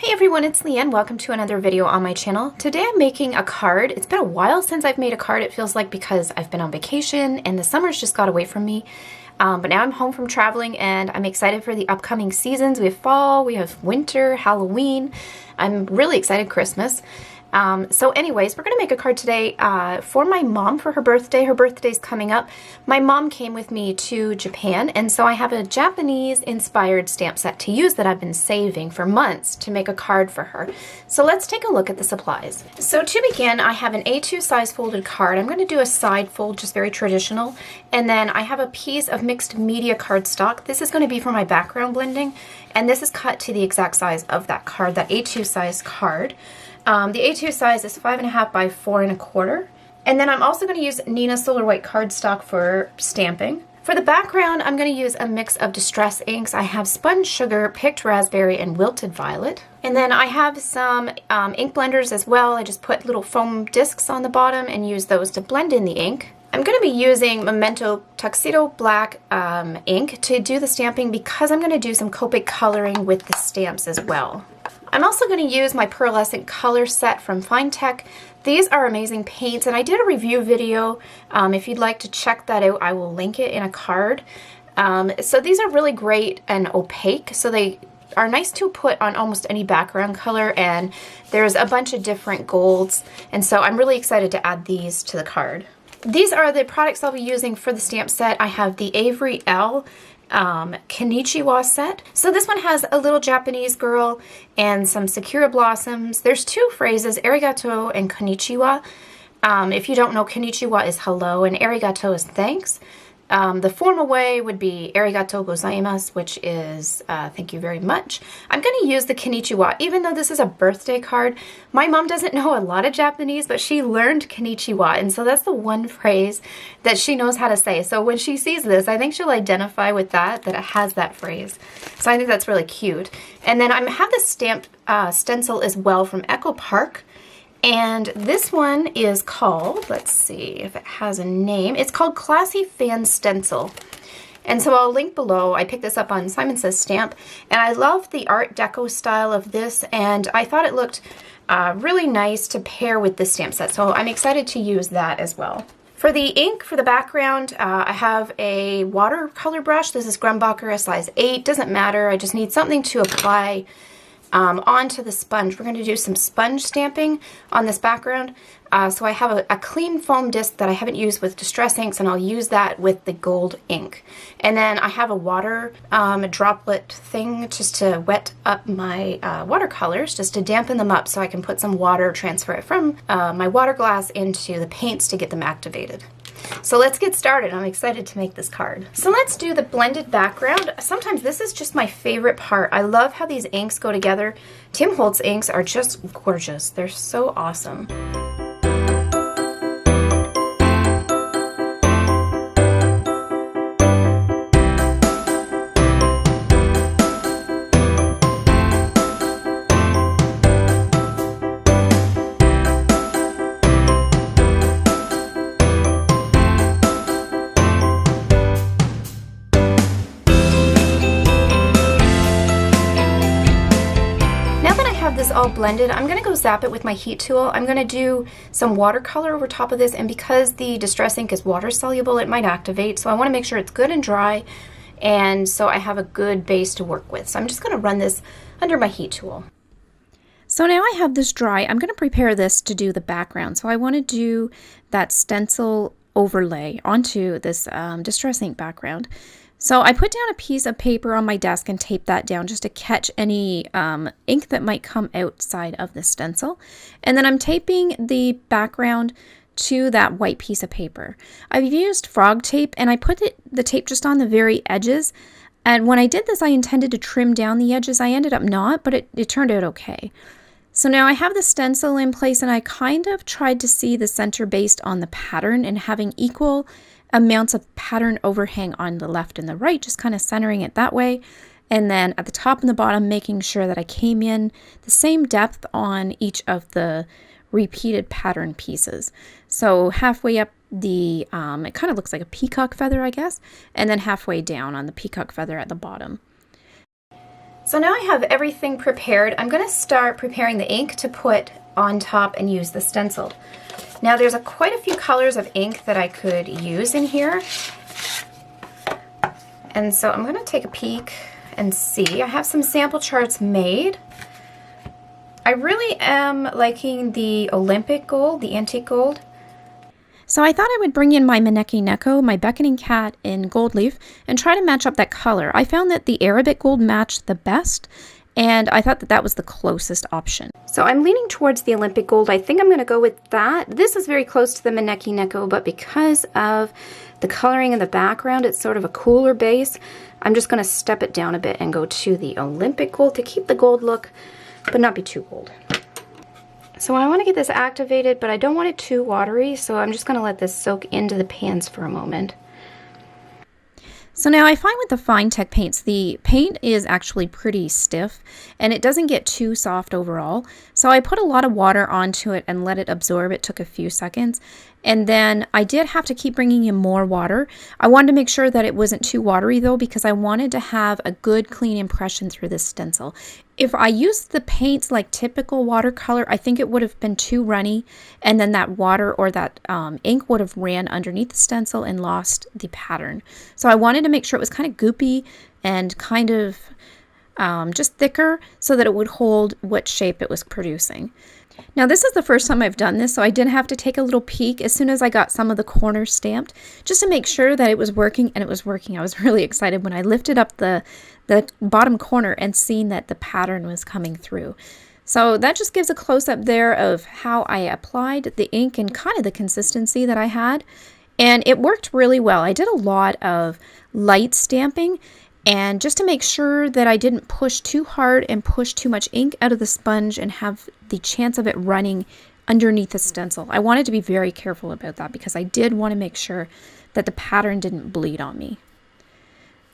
Hey everyone, it's Leanne. Welcome to another video on my channel. Today I'm making a card. It's been a while since I've made a card, it feels like, because I've been on vacation and the summer's just got away from me. But now I'm home from traveling and I'm excited for the upcoming seasons. We have fall, we have winter, Halloween. I'm really excited, Christmas. So anyways, we're going to make a card today for my mom for her birthday. Her birthday's coming up. My mom came with me to Japan, and so I have a Japanese-inspired stamp set to use that I've been saving for months to make a card for her. So let's take a look at the supplies. So to begin, I have an A2 size folded card. I'm going to do a side fold, just very traditional. And then I have a piece of mixed media cardstock. This is going to be for my background blending, and this is cut to the exact size of that card, that A2 size card. The A2 size is 5.5 by 4.25. And then I'm also going to use Neenah Solar White cardstock for stamping. For the background, I'm going to use a mix of distress inks. I have Spun Sugar, Picked Raspberry, and Wilted Violet. And then I have some ink blenders as well. I just put little foam discs on the bottom and use those to blend in the ink. I'm going to be using Memento Tuxedo Black ink to do the stamping because I'm going to do some Copic coloring with the stamps as well. I'm also going to use my Pearlescent Colours set from FineTec. These are amazing paints, and I did a review video. If you'd like to check that out, I will link it in a card. So these are really great and opaque, so they are nice to put on almost any background color, and there's a bunch of different golds, and so I'm really excited to add these to the card. These are the products I'll be using for the stamp set. I have the Avery Elle Konnichiwa set. So this one has a little Japanese girl and some Sakura blossoms. There's two phrases, arigato and konnichiwa. If you don't know, konnichiwa is hello and arigato is thanks. The formal way would be arigato gozaimasu, which is thank you very much. I'm going to use the konnichiwa, even though this is a birthday card. My mom doesn't know a lot of Japanese, but she learned konnichiwa, and so that's the one phrase that she knows how to say. So when she sees this, I think she'll identify with that it has that phrase. So I think that's really cute. And then I have this stamped stencil as well from Echo Park. And this one is called, let's see if it has a name, it's called Classy Fan Stencil. And so I'll link below. I picked this up on Simon Says Stamp, and I love the Art Deco style of this, and I thought it looked really nice to pair with this stamp set, so I'm excited to use that as well. For the ink, for the background, I have a watercolor brush. This is Grumbacher, a size 8, doesn't matter, I just need something to apply onto the sponge. We're going to do some sponge stamping on this background. So I have a clean foam disc that I haven't used with distress inks, and I'll use that with the gold ink. And then I have a water droplet thing just to wet up my watercolors, just to dampen them up so I can put some water, transfer it from my water glass into the paints to get them activated. So let's get started. I'm excited to make this card. So let's do the blended background. Sometimes this is just my favorite part. I love how these inks go together. Tim Holtz inks are just gorgeous. They're so awesome. This all blended, I'm going to go zap it with my heat tool. I'm going to do some watercolor over top of this, and because the distress ink is water soluble, it might activate, so I want to make sure it's good and dry, and so I have a good base to work with. So I'm just going to run this under my heat tool. So now I have this dry, I'm going to prepare this to do the background. So I want to do that stencil overlay onto this distress ink background. So I put down a piece of paper on my desk and taped that down just to catch any ink that might come outside of the stencil. And then I'm taping the background to that white piece of paper. I've used frog tape, and I put the tape just on the very edges. And when I did this, I intended to trim down the edges. I ended up not, but it turned out okay. So now I have the stencil in place, and I kind of tried to see the center based on the pattern and having equal amounts of pattern overhang on the left and the right, just kind of centering it that way. And then at the top and the bottom, making sure that I came in the same depth on each of the repeated pattern pieces. So halfway up the, it kind of looks like a peacock feather, I guess, and then halfway down on the peacock feather at the bottom. So now I have everything prepared. I'm going to start preparing the ink to put on top and use the stencil. Now there's quite a few colors of ink that I could use in here. And so I'm going to take a peek and see. I have some sample charts made. I really am liking the Olympic gold, the antique gold. So I thought I would bring in my Maneki Neko, my beckoning cat in gold leaf, and try to match up that color. I found that the Arabic gold matched the best, and I thought that that was the closest option. So I'm leaning towards the Olympic gold. I think I'm going to go with that. This is very close to the Maneki Neko, but because of the coloring in the background, it's sort of a cooler base. I'm just going to step it down a bit and go to the Olympic gold to keep the gold look, but not be too gold. So I want to get this activated, but I don't want it too watery, so I'm just going to let this soak into the pans for a moment. So now I find with the FineTec paints, the paint is actually pretty stiff and it doesn't get too soft overall. So I put a lot of water onto it and let it absorb. It took a few seconds. And then I did have to keep bringing in more water. I wanted to make sure that it wasn't too watery though, because I wanted to have a good clean impression through this stencil. If I used the paints like typical watercolor, I think it would have been too runny, and then that water or that ink would have ran underneath the stencil and lost the pattern. So I wanted to make sure it was kind of goopy and kind of just thicker so that it would hold what shape it was producing. Now this is the first time I've done this, so I did have to take a little peek as soon as I got some of the corners stamped, just to make sure that it was working, and it was working. I was really excited when I lifted up the bottom corner and seen that the pattern was coming through. So that just gives a close-up there of how I applied the ink and kind of the consistency that I had, and it worked really well. I did a lot of light stamping, and just to make sure that I didn't push too hard and push too much ink out of the sponge and have the chance of it running underneath the stencil. I wanted to be very careful about that because I did want to make sure that the pattern didn't bleed on me.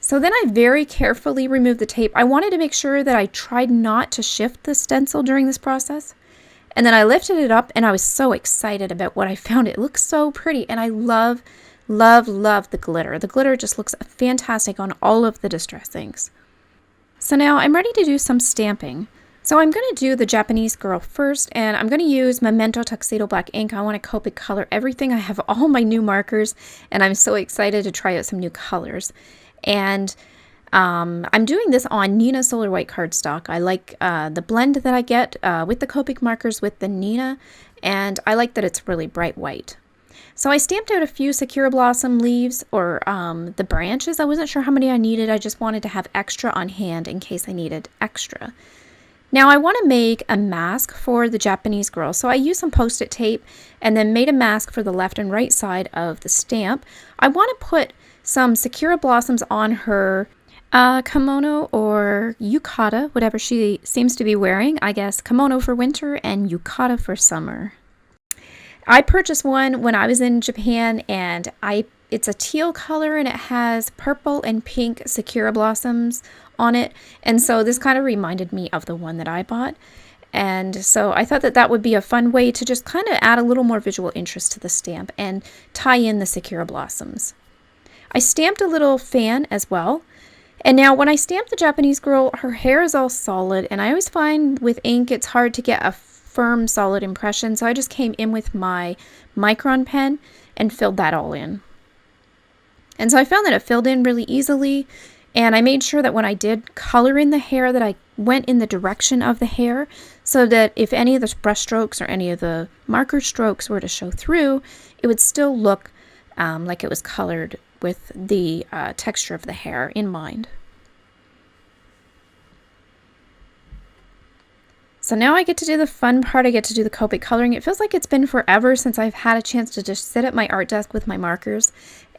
So then I very carefully removed the tape. I wanted to make sure that I tried not to shift the stencil during this process. And then I lifted it up and I was so excited about what I found. It looks so pretty, and I love the glitter. The glitter just looks fantastic on all of the distress inks. So now I'm ready to do some stamping. So I'm going to do the Japanese girl first, and I'm going to use Memento Tuxedo Black ink. I want to Copic color everything. I have all my new markers, and I'm so excited to try out some new colors. And I'm doing this on Neenah Solar White cardstock. I like the blend that I get with the Copic markers with the Neenah, and I like that it's really bright white. So I stamped out a few Sakura blossom leaves, or the branches. I wasn't sure how many I needed. I just wanted to have extra on hand in case I needed extra. Now I want to make a mask for the Japanese girl. So I used some post-it tape and then made a mask for the left and right side of the stamp. I want to put some Sakura blossoms on her kimono or yukata, whatever she seems to be wearing. I guess kimono for winter and yukata for summer. I purchased one when I was in Japan, and it's a teal color and it has purple and pink Sakura blossoms on it, and so this kind of reminded me of the one that I bought, and so I thought that that would be a fun way to just kind of add a little more visual interest to the stamp and tie in the Sakura blossoms. I stamped a little fan as well, and now when I stamp the Japanese girl, her hair is all solid, and I always find with ink it's hard to get a firm solid impression, so I just came in with my micron pen and filled that all in. And so I found that it filled in really easily, and I made sure that when I did color in the hair that I went in the direction of the hair, so that if any of the brush strokes or any of the marker strokes were to show through, it would still look like it was colored with the texture of the hair in mind. So now I get to do the fun part. I get to do the Copic coloring. It feels like it's been forever since I've had a chance to just sit at my art desk with my markers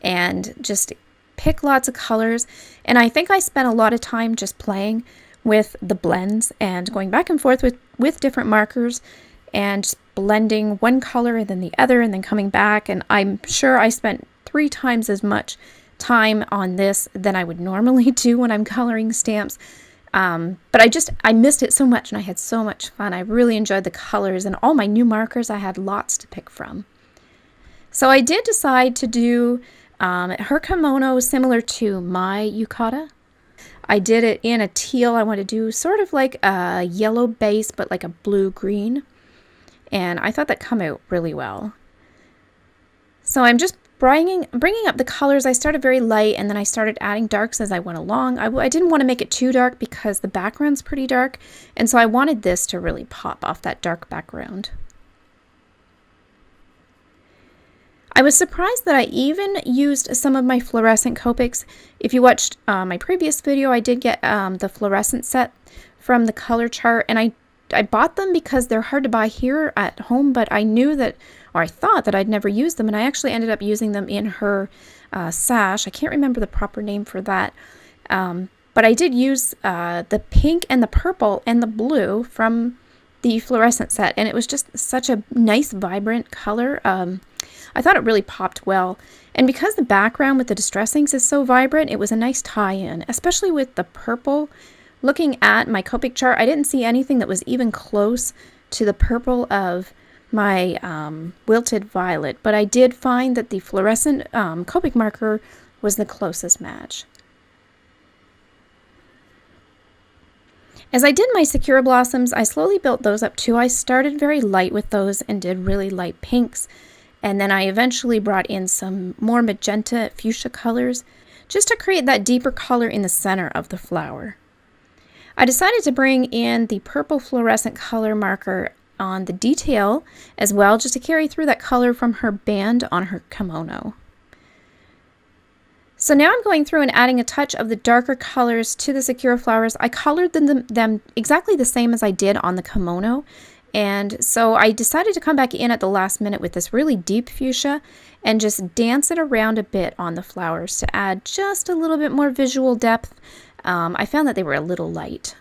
and just pick lots of colors. And I think I spent a lot of time just playing with the blends and going back and forth with different markers and just blending one color and then the other and then coming back. And I'm sure I spent 3 times as much time on this than I would normally do when I'm coloring stamps. But I missed it so much and I had so much fun. I really enjoyed the colors and all my new markers. I had lots to pick from. So I did decide to do her kimono similar to my yukata. I did it in a teal. I want to do sort of like a yellow base, but like a blue-green. And I thought that came out really well. So I'm just bringing up the colors. I started very light, and then I started adding darks as I went along. I didn't want to make it too dark because the background's pretty dark, and so I wanted this to really pop off that dark background. I was surprised that I even used some of my fluorescent Copics. If you watched my previous video, I did get the fluorescent set from the color chart, and I bought them because they're hard to buy here at home, but I knew that, or I thought that I'd never used them, and I actually ended up using them in her sash. I can't remember the proper name for that, but I did use the pink and the purple and the blue from the fluorescent set, and it was just such a nice, vibrant color. I thought it really popped well, and because the background with the Distress Inks is so vibrant, it was a nice tie-in, especially with the purple. Looking at my Copic chart, I didn't see anything that was even close to the purple of my wilted violet, but I did find that the fluorescent Copic marker was the closest match. As I did my Sakura blossoms, I slowly built those up too. I started very light with those and did really light pinks, and then I eventually brought in some more magenta fuchsia colors just to create that deeper color in the center of the flower. I decided to bring in the purple fluorescent color marker on the detail as well, just to carry through that color from her band on her kimono. So now I'm going through and adding a touch of the darker colors to the Sakura flowers. I colored them exactly the same as I did on the kimono, and so I decided to come back in at the last minute with this really deep fuchsia and just dance it around a bit on the flowers to add just a little bit more visual depth. I found that they were a little light.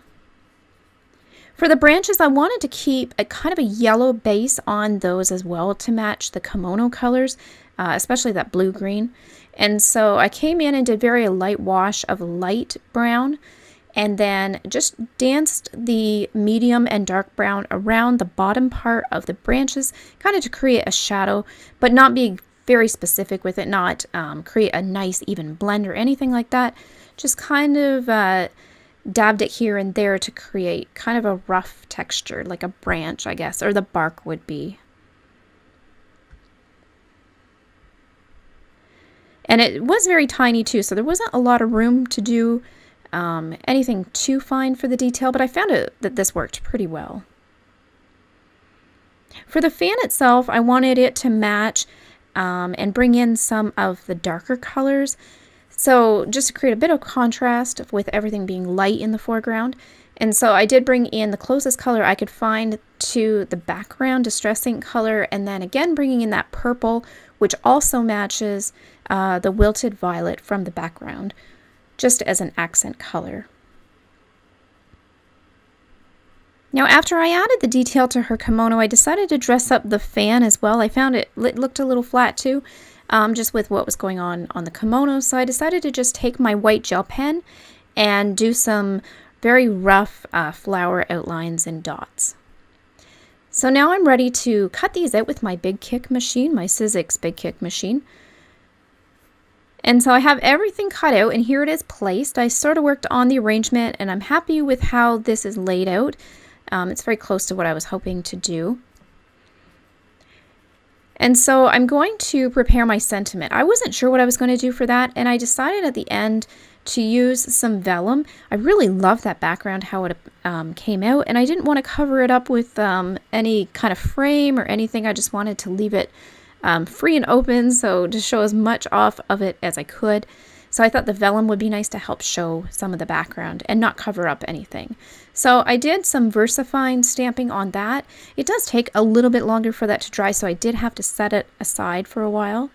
For the branches, I wanted to keep a kind of a yellow base on those as well to match the kimono colors, especially that blue-green. And so I came in and did very light wash of light brown, and then just danced the medium and dark brown around the bottom part of the branches, kind of to create a shadow, but not be very specific with it, not create a nice even blend or anything like that. Just kind of dabbed it here and there to create kind of a rough texture, like a branch, I guess, or the bark would be. And it was very tiny too, so there wasn't a lot of room to do anything too fine for the detail, but I found that this worked pretty well. For the fan itself, I wanted it to match and bring in some of the darker colors. So just to create a bit of contrast with everything being light in the foreground. And so I did bring in the closest color I could find to the background Distress Ink color, and then again bringing in that purple, which also matches the wilted violet from the background, just as an accent color. Now after I added the detail to her kimono, I decided to dress up the fan as well. I found it looked a little flat too, just with what was going on the kimono, so I decided to just take my white gel pen and do some very rough flower outlines and dots. So now I'm ready to cut these out with my Big Kick machine, my Sizzix Big Kick machine. And so I have everything cut out, and here it is placed. I sort of worked on the arrangement, and I'm happy with how this is laid out. It's very close to what I was hoping to do. And so I'm going to prepare my sentiment. I wasn't sure what I was going to do for that, and I decided at the end to use some vellum. I really love that background, how it came out, and I didn't want to cover it up with any kind of frame or anything. I just wanted to leave it free and open, so to show as much off of it as I could. So I thought the vellum would be nice to help show some of the background and not cover up anything. So I did some VersaFine stamping on that. It does take a little bit longer for that to dry, so I did have to set it aside for a while.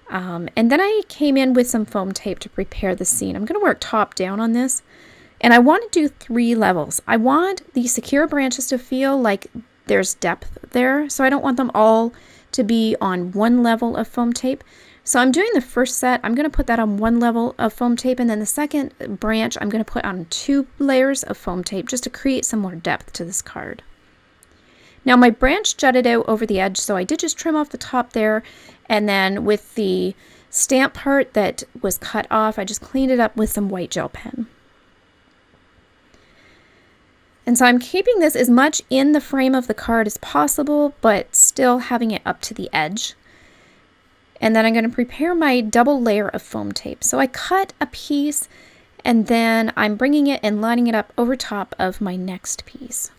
And then I came in with some foam tape to prepare the scene. I'm going to work top down on this, and I want to do 3 levels. I want the Sakura branches to feel like there's depth there, so I don't want them all to be on one level of foam tape. So I'm doing the first set, I'm going to put that on 1 level of foam tape, and then the second branch I'm going to put on 2 layers of foam tape just to create some more depth to this card. Now my branch jutted out over the edge, so I did just trim off the top there, and then with the stamp part that was cut off, I just cleaned it up with some white gel pen. And so I'm keeping this as much in the frame of the card as possible, but still having it up to the edge. And then I'm going to prepare my double layer of foam tape. So I cut a piece and then I'm bringing it and lining it up over top of my next piece.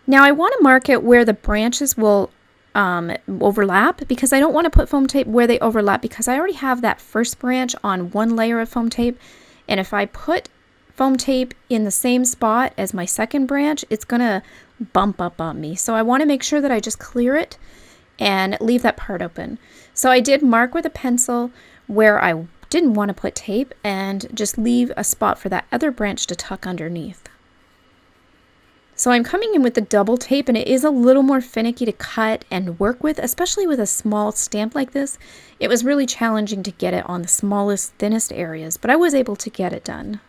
Now I want to mark it where the branches will overlap, because I don't want to put foam tape where they overlap, because I already have that first branch on one layer of foam tape, and if I put foam tape in the same spot as my second branch, it's gonna bump up on me. So I want to make sure that I just clear it and leave that part open. So I did mark with a pencil where I didn't want to put tape and just leave a spot for that other branch to tuck underneath. So I'm coming in with the double tape, and it is a little more finicky to cut and work with, especially with a small stamp like this. It was really challenging to get it on the smallest, thinnest areas, but I was able to get it done.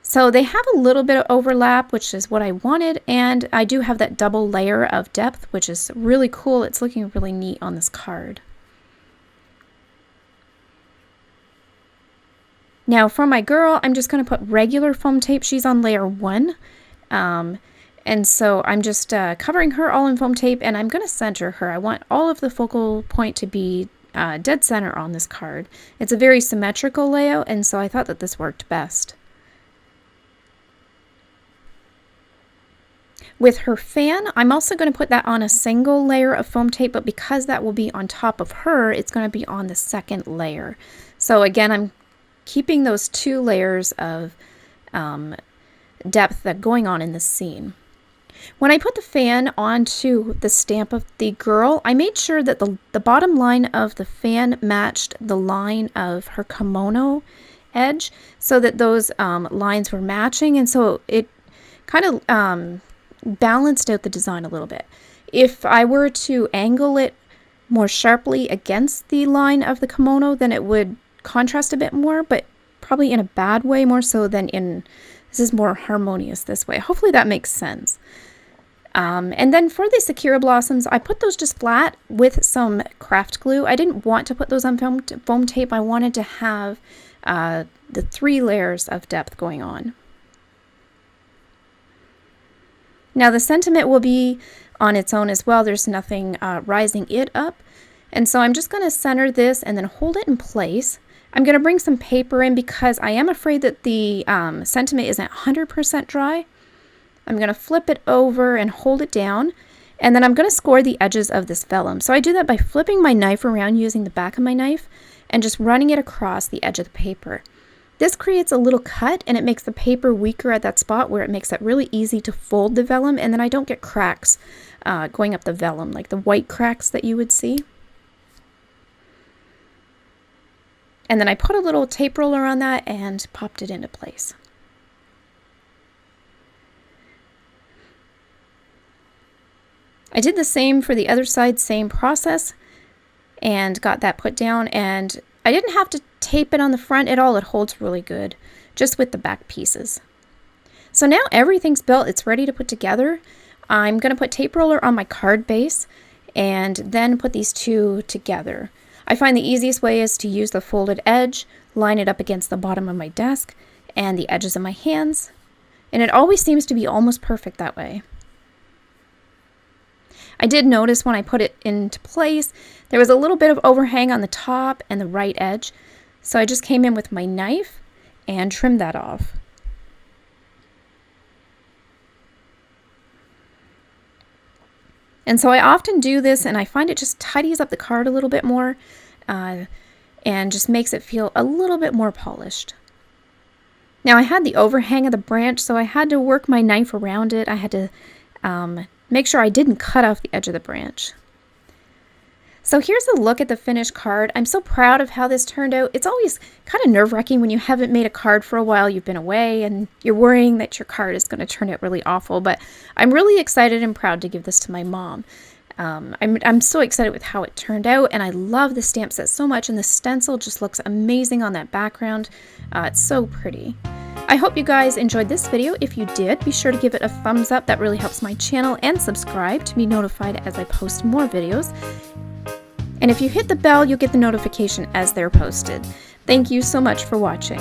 So they have a little bit of overlap, which is what I wanted, and I do have that double layer of depth, which is really cool. It's looking really neat on this card. Now for my girl, I'm just going to put regular foam tape. She's on layer 1. And so I'm just covering her all in foam tape, and I'm going to center her. I want all of the focal point to be dead center on this card. It's a very symmetrical layout, and so I thought that this worked best. With her fan, I'm also going to put that on a single layer of foam tape, but because that will be on top of her, it's going to be on the second layer. So again, I'm keeping those two layers of depth that going on in this scene. When I put the fan onto the stamp of the girl, I made sure that the bottom line of the fan matched the line of her kimono edge, so that those lines were matching, and so it kind of balanced out the design a little bit. If I were to angle it more sharply against the line of the kimono, then it would contrast a bit more, but probably in a bad way more so than in, this is more harmonious this way. Hopefully that makes sense. And then for the Sakura blossoms, I put those just flat with some craft glue. I didn't want to put those on foam tape. I wanted to have the 3 layers of depth going on. Now the sentiment will be on its own as well. There's nothing rising it up. And so I'm just going to center this and then hold it in place. I'm going to bring some paper in because I am afraid that the sentiment isn't 100% dry. I'm going to flip it over and hold it down, and then I'm going to score the edges of this vellum. So I do that by flipping my knife around using the back of my knife and just running it across the edge of the paper. This creates a little cut, and it makes the paper weaker at that spot where it makes it really easy to fold the vellum, and then I don't get cracks going up the vellum, like the white cracks that you would see. And then I put a little tape roller on that and popped it into place. I did the same for the other side, same process, and got that put down, and I didn't have to tape it on the front at all. It holds really good, just with the back pieces. So now everything's built, it's ready to put together. I'm going to put tape roller on my card base and then put these two together. I find the easiest way is to use the folded edge, line it up against the bottom of my desk and the edges of my hands, and it always seems to be almost perfect that way. I did notice when I put it into place, there was a little bit of overhang on the top and the right edge, so I just came in with my knife and trimmed that off. And so I often do this, and I find it just tidies up the card a little bit more and just makes it feel a little bit more polished. Now I had the overhang of the branch, so I had to work my knife around it. I had to make sure I didn't cut off the edge of the branch. So here's a look at the finished card. I'm so proud of how this turned out. It's always kind of nerve-wracking when you haven't made a card for a while, you've been away, and you're worrying that your card is going to turn out really awful, but I'm really excited and proud to give this to my mom. I'm so excited with how it turned out, and I love the stamp set so much, and the stencil just looks amazing on that background. It's so pretty. I hope you guys enjoyed this video. If you did, be sure to give it a thumbs up. That really helps my channel, and subscribe to be notified as I post more videos. And if you hit the bell, you'll get the notification as they're posted. Thank you so much for watching.